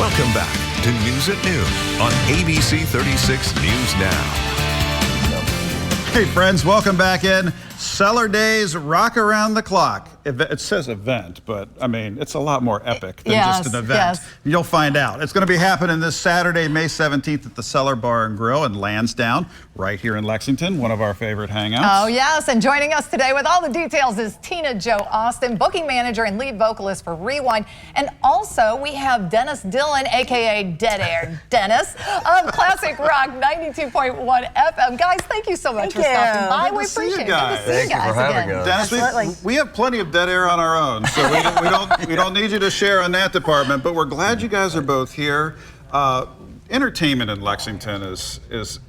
Welcome back to News at Noon on ABC 36 News Now. Hey friends, welcome back in. Cellar Daze, rock around the clock. It says event, but I mean, it's a lot more epic than just an event. Yes. You'll find out. It's going to be happening this Saturday, May 17th at the Cellar Bar and Grill in Lansdowne, right here in Lexington, one of our favorite hangouts. Oh, yes, and joining us today with all the details is Tina Jo Austin, booking manager and lead vocalist for Rewind. And also, we have Dennis Dillon, a.k.a. Dead Air Dennis, of Classic Rock 92.1 FM. Guys, thank you so much for stopping by. Good We to see appreciate you it. guys. Good to see you Thank you guys for having again. us. Dennis, we have plenty of dead air on our own, so we don't need you to share on that department, but we're glad you guys are both here. Entertainment in Lexington is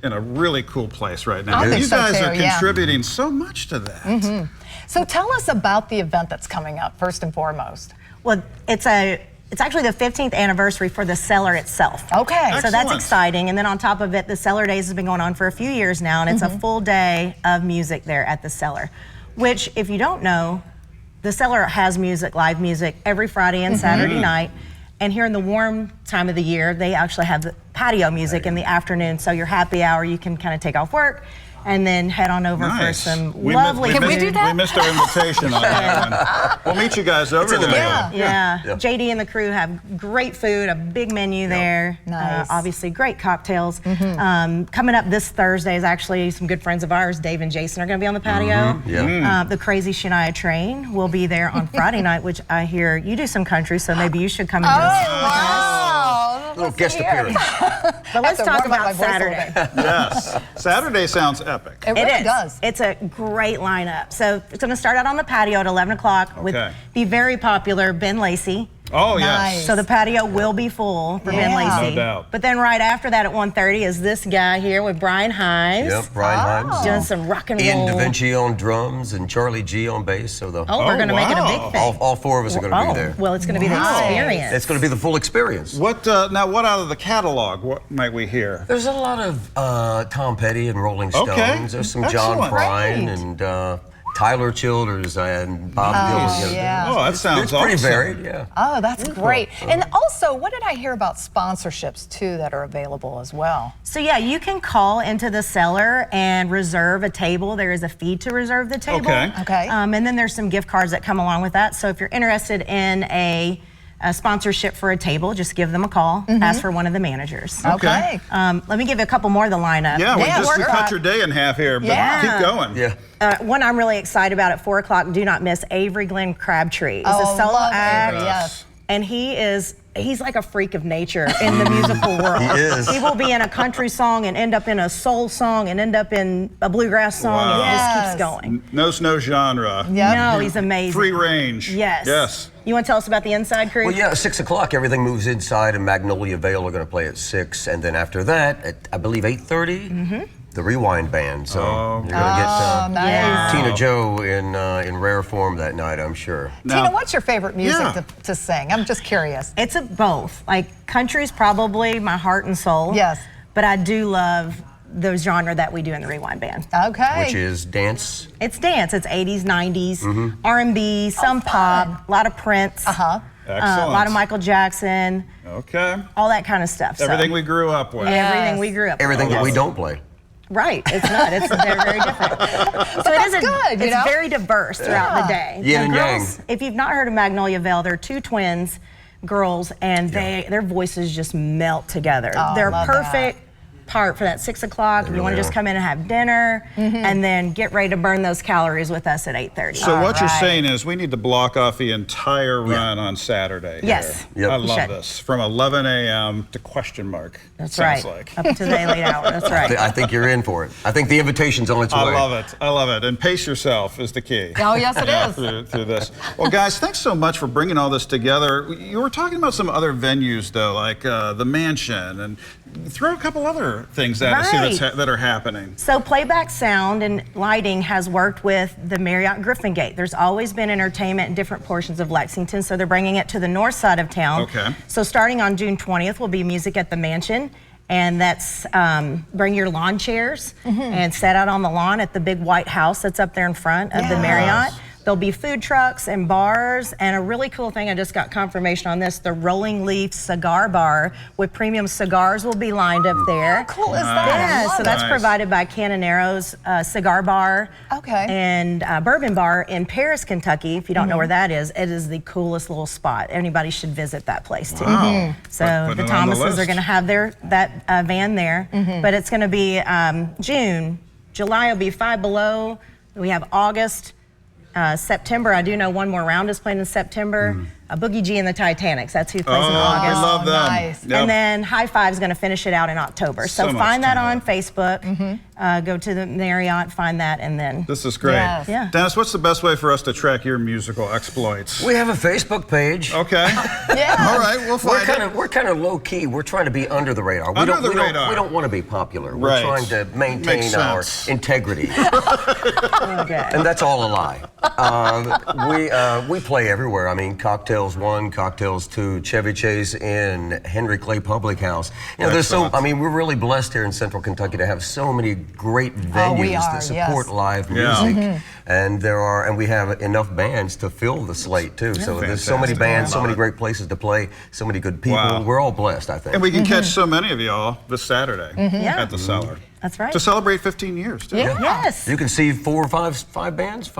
in a really cool place right now. I think You so guys too, are yeah. contributing so much to that. So tell us about the event that's coming up, first and foremost. Well, it's actually the 15th anniversary for the Cellar itself. Okay. So that's Excellent. exciting. And then on top of it, the Cellar Daze has been going on for a few years now, and it's a full day of music there at the Cellar. Which, if you don't know, the Cellar has music, live music, every Friday and Saturday night. And here in the warm time of the year, they actually have the patio music in the afternoon. So your happy hour, you can kind of take off work and then head on over for some lovely Can we food. do that? We missed our invitation on that one. We'll meet you guys over there. Yeah. JD and the crew have great food, a big menu there. Nice. Obviously, great cocktails. Coming up this Thursday is actually some good friends of ours, Dave and Jason, are going to be on the patio. The Crazy Shania Train will be there on Friday night, which I hear you do some country, so maybe you should come and do Wow. Little guest appearance. But let's to talk warm up my about voice a little Saturday. bit. Yes. Saturday sounds epic. It really It is. does. It's a great lineup. So it's going to start out on the patio at 11 o'clock with the very popular Ben Lacey. Oh, Nice. yes. So the patio will be full for Ben Yeah. Lacey. No doubt. But then right after that at 1:30 is this guy here with Brian Himes. Yep, Brian Himes. Doing some rock and Ian roll. Da Vinci on drums and Charlie G on bass. So We're going to make it a big thing. all four of us are going to be there. Well, it's going to be the experience. It's going to be the full experience. What now? What out of the catalog? What might we hear? There's a lot of Tom Petty and Rolling Stones. Okay. There's some Excellent. John Prine Great. and Tyler Childers and Bob Dylan. yeah. Oh, that sounds It's pretty awesome. varied, yeah. Oh, that's great. And also, what did I hear about sponsorships, too, that are available as well? So yeah, you can call into the Cellar and reserve a table. There is a fee to reserve the table. Okay. And then there's some gift cards that come along with that. So if you're interested in a sponsorship for a table, just give them a call. Ask for one of the managers. Okay. Let me give you a couple more of the lineup. Yeah, we sure. cut your day in half here, but Yeah. keep going. Yeah. One I'm really excited about at 4 o'clock, do not miss Avery Glenn Crabtree. He's Oh, a solo love act. Avery, yes. And he's like a freak of nature in the musical world. He is. He will be in a country song and end up in a soul song and end up in a bluegrass song. Wow. And it just Yes. keeps going. Knows no genre. Yep. No, he's amazing. Free range. Yes. Yes. You want to tell us about the inside crew? Well, yeah, 6 o'clock, everything moves inside, and Magnolia Vale are going to play at 6. And then after that, at, I believe, 8:30, the Rewind Band. So you're going to get Nice. Tina Jo in rare form that night, I'm sure. Tina, what's your favorite music Yeah. to sing? I'm just curious. It's a both. Like, country's probably my heart and soul. Yes. But I do love the genre that we do in the Rewind Band. Okay. Which is dance. It's dance. It's 80s, 90s, R&B, some pop, a lot of Prince, Excellent. a lot of Michael Jackson, Okay. all that kind of stuff. So, Everything we grew up with. everything we grew up with. Everything that we don't play. Right. It's not. It's very, very different. So it is good, you it's know? very diverse throughout the day. Yin and The yang. girls, if you've not heard of Magnolia Vale, they're two twins, girls, and their voices just melt together. Oh, They're love perfect part for that 6 o'clock. If you want to really just are. come in and have dinner, and then get ready to burn those calories with us at 8:30. So what you're right. saying is we need to block off the entire run on Saturday. Yes. Here. Yep. I You love should. this. From 11 a.m. to question mark. That's sounds right. like. Up to the late hour. That's right. I think you're in for it. I think the invitation's on its way. I love it. I love it. And pace yourself is the key. Oh, yes, it is. Through this. Well, guys, thanks so much for bringing all this together. You were talking about some other venues, though, like the Mansion, and throw a couple other things at us here that are happening. So Playback Sound and Lighting has worked with the Marriott Griffin Gate. There's always been entertainment in different portions of Lexington, so they're bringing it to the north side of town. Okay. So starting on June 20th will be music at the Mansion, and that's bring your lawn chairs and set out on the lawn at the big white house that's up there in front of the Marriott. There'll be food trucks and bars, and a really cool thing, I just got confirmation on this, the Rolling Leaf Cigar Bar with premium cigars will be lined up there. How cool is that? Yeah, I love so that's Nice. provided by Canonero's Cigar Bar Okay. and Bourbon Bar in Paris, Kentucky. If you don't know where that is, it is the coolest little spot. Anybody should visit that place too. Wow. So Put the it on the Thomases list. are going to have that van there, but it's going to be June. July will be Five Below. We have August. September, I do know one more round is playing in September. Boogie G and the Titanics, that's who plays in Oh, I August. love them. nice. Yep. And then High Five's going to finish it out in October. So So much find that coming on Facebook. Go to the Marriott, find that, and then. This is great. Yes. Yeah. Dennis, what's the best way for us to track your musical exploits? We have a Facebook page. Okay. Yeah. All right, we'll find it. We're kind of low key. We're trying to be under the radar. Under the radar. We don't want to be popular. We're Right. trying to maintain Makes our sense. integrity, Okay. and that's all a lie. We play everywhere. I mean, Cocktails 1, Cocktails 2, Chevy Chase Inn, Henry Clay Public House. You know, there's so. Excellent. I mean, we're really blessed here in Central Kentucky to have so many great venues we are, that support yes. live Yeah. music, and we have enough bands to fill the slate too. So there's so many Fantastic. bands, so Love many it. great places to play, so many good people. Wow. We're all blessed, I think. And we can catch so many of y'all this Saturday Yeah. at the Cellar. That's right. To celebrate 15 years, too. Yeah. Yes. You can see five bands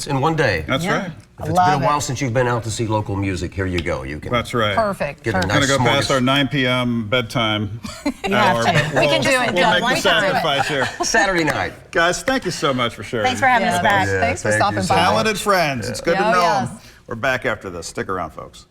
in one day. That's Yeah. right. If it's Love been a while it. since you've been out to see local music, here you go. You can. That's right. Perfect. Get a We're nice going to go past smorgas- our 9 p.m. bedtime have hour. to. but We can do it. We'll Yeah, make one the time. sacrifice here. Saturday night. Guys, thank you so much for sharing. Thanks for having us back. Yeah, Thanks for thank you stopping so by. much. Talented friends. It's good to Yeah, know yes. them. We're back after this. Stick around, folks.